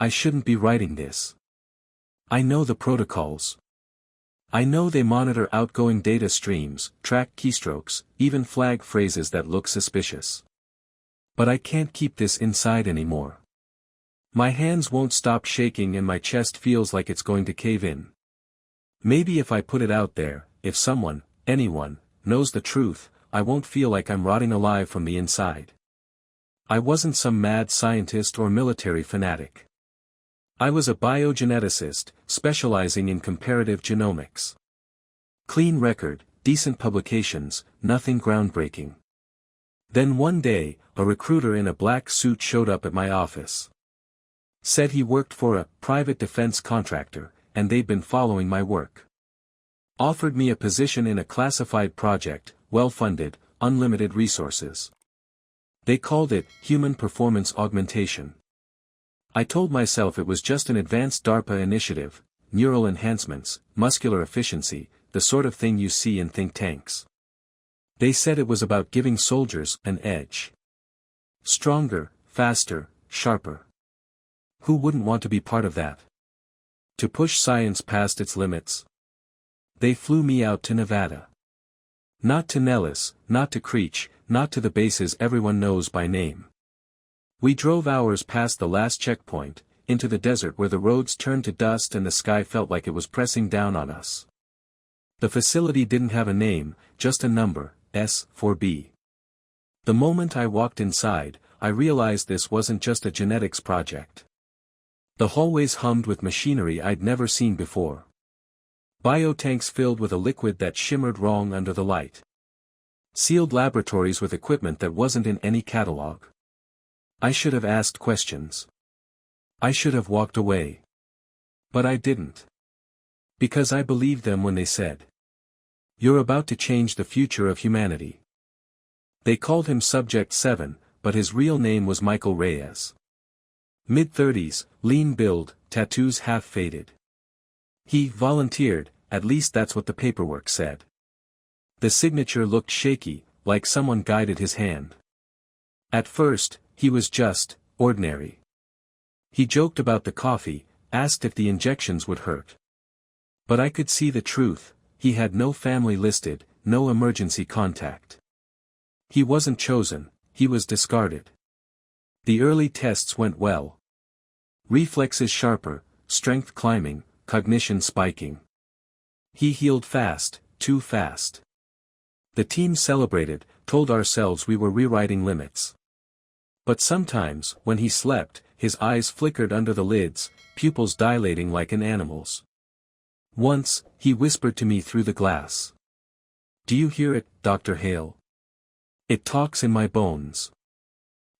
I shouldn't be writing this. I know the protocols. I know they monitor outgoing data streams, track keystrokes, even flag phrases that look suspicious. But I can't keep this inside anymore. My hands won't stop shaking and my chest feels like it's going to cave in. Maybe if I put it out there, if someone, anyone, knows the truth, I won't feel like I'm rotting alive from the inside. I wasn't some mad scientist or military fanatic. I was a biogeneticist, specializing in comparative genomics. Clean record, decent publications, nothing groundbreaking. Then one day, a recruiter in a black suit showed up at my office. Said he worked for a private defense contractor, and they'd been following my work. Offered me a position in a classified project, well-funded, unlimited resources. They called it human performance augmentation. I told myself it was just an advanced DARPA initiative, neural enhancements, muscular efficiency, the sort of thing you see in think tanks. They said it was about giving soldiers an edge. Stronger, faster, sharper. Who wouldn't want to be part of that? To push science past its limits. They flew me out to Nevada. Not to Nellis, not to Creech, not to the bases everyone knows by name. We drove hours past the last checkpoint, into the desert where the roads turned to dust and the sky felt like it was pressing down on us. The facility didn't have a name, just a number, S4B. The moment I walked inside, I realized this wasn't just a genetics project. The hallways hummed with machinery I'd never seen before. Biotanks filled with a liquid that shimmered wrong under the light. Sealed laboratories with equipment that wasn't in any catalog. I should have asked questions. I should have walked away. But I didn't. Because I believed them when they said, "You're about to change the future of humanity." They called him Subject 7, but his real name was Michael Reyes. Mid-30s, lean build, tattoos half faded. He volunteered, at least that's what the paperwork said. The signature looked shaky, like someone guided his hand. At first, he was just ordinary. He joked about the coffee, asked if the injections would hurt. But I could see the truth, he had no family listed, no emergency contact. He wasn't chosen, he was discarded. The early tests went well. Reflexes sharper, strength climbing, cognition spiking. He healed fast, too fast. The team celebrated, told ourselves we were rewriting limits. But sometimes, when he slept, his eyes flickered under the lids, pupils dilating like an animal's. Once, he whispered to me through the glass. "Do you hear it, Dr. Hale? It talks in my bones."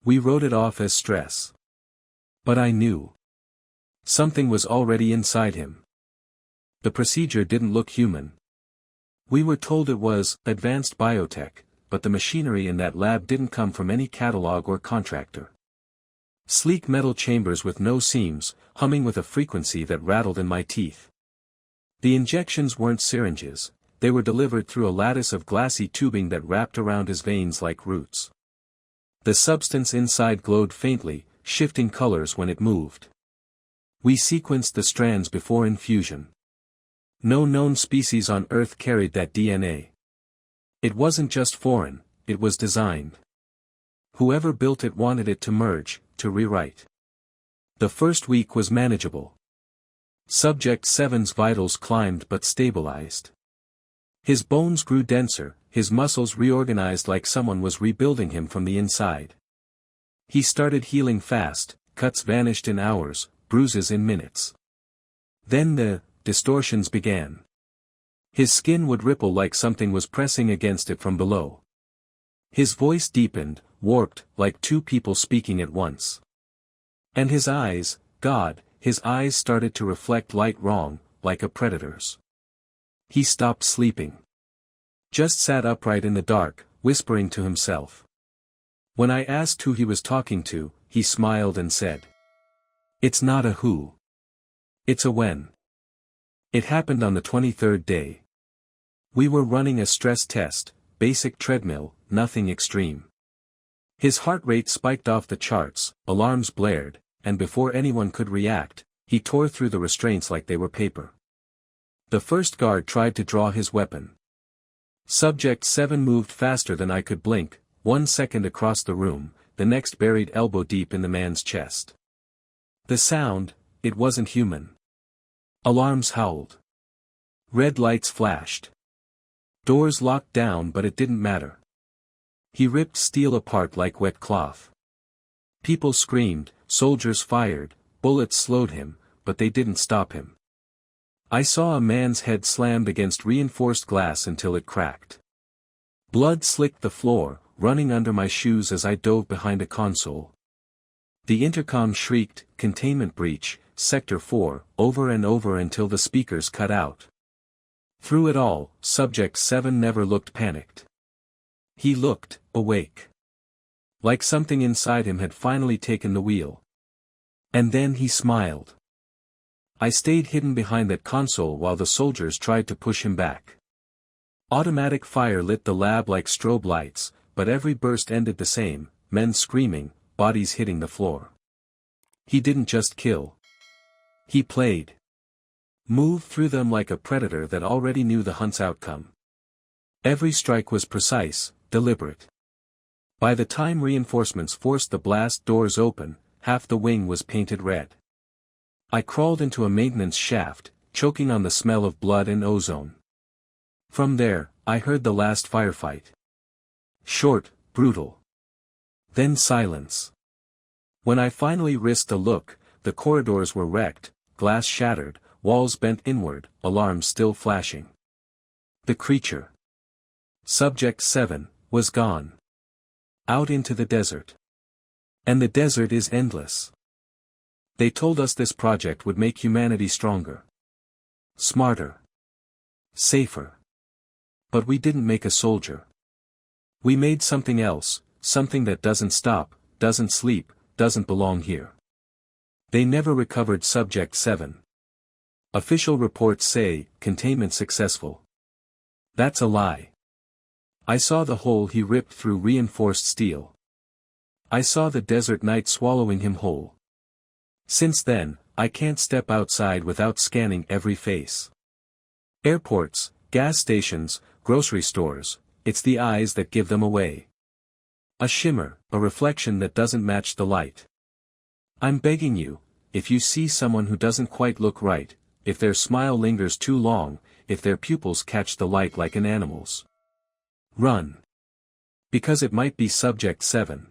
We wrote it off as stress. But I knew. Something was already inside him. The procedure didn't look human. We were told it was advanced biotech, but the machinery in that lab didn't come from any catalog or contractor. Sleek metal chambers with no seams, humming with a frequency that rattled in my teeth. The injections weren't syringes, they were delivered through a lattice of glassy tubing that wrapped around his veins like roots. The substance inside glowed faintly, shifting colors when it moved. We sequenced the strands before infusion. No known species on Earth carried that DNA. It wasn't just foreign, it was designed. Whoever built it wanted it to merge, to rewrite. The first week was manageable. Subject 7's vitals climbed but stabilized. His bones grew denser, his muscles reorganized like someone was rebuilding him from the inside. He started healing fast, cuts vanished in hours, bruises in minutes. Then the distortions began. His skin would ripple like something was pressing against it from below. His voice deepened, warped, like two people speaking at once. And his eyes, God, his eyes started to reflect light wrong, like a predator's. He stopped sleeping. Just sat upright in the dark, whispering to himself. When I asked who he was talking to, he smiled and said, "It's not a who. It's a when." It happened on the 23rd day. We were running a stress test, basic treadmill, nothing extreme. His heart rate spiked off the charts, alarms blared, and before anyone could react, he tore through the restraints like they were paper. The first guard tried to draw his weapon. Subject 7 moved faster than I could blink, 1 second across the room, the next buried elbow deep in the man's chest. The sound, it wasn't human. Alarms howled. Red lights flashed. Doors locked down, but it didn't matter. He ripped steel apart like wet cloth. People screamed, soldiers fired, bullets slowed him, but they didn't stop him. I saw a man's head slammed against reinforced glass until it cracked. Blood slicked the floor, running under my shoes as I dove behind a console. The intercom shrieked, "Containment breach, Sector 4," over and over until the speakers cut out. Through it all, Subject 7 never looked panicked. He looked awake. Like something inside him had finally taken the wheel. And then he smiled. I stayed hidden behind that console while the soldiers tried to push him back. Automatic fire lit the lab like strobe lights, but every burst ended the same, men screaming, bodies hitting the floor. He didn't just kill. He played. Moved through them like a predator that already knew the hunt's outcome. Every strike was precise, deliberate. By the time reinforcements forced the blast doors open, half the wing was painted red. I crawled into a maintenance shaft, choking on the smell of blood and ozone. From there, I heard the last firefight. Short, brutal. Then silence. When I finally risked a look, the corridors were wrecked, glass shattered, walls bent inward, alarms still flashing. The creature. Subject 7, was gone. Out into the desert. And the desert is endless. They told us this project would make humanity stronger. Smarter. Safer. But we didn't make a soldier. We made something else, something that doesn't stop, doesn't sleep, doesn't belong here. They never recovered Subject 7. Official reports say, containment successful. That's a lie. I saw the hole he ripped through reinforced steel. I saw the desert night swallowing him whole. Since then, I can't step outside without scanning every face. Airports, gas stations, grocery stores, it's the eyes that give them away. A shimmer, a reflection that doesn't match the light. I'm begging you, if you see someone who doesn't quite look right, if their smile lingers too long, if their pupils catch the light like an animal's, run. Because it might be Subject 7.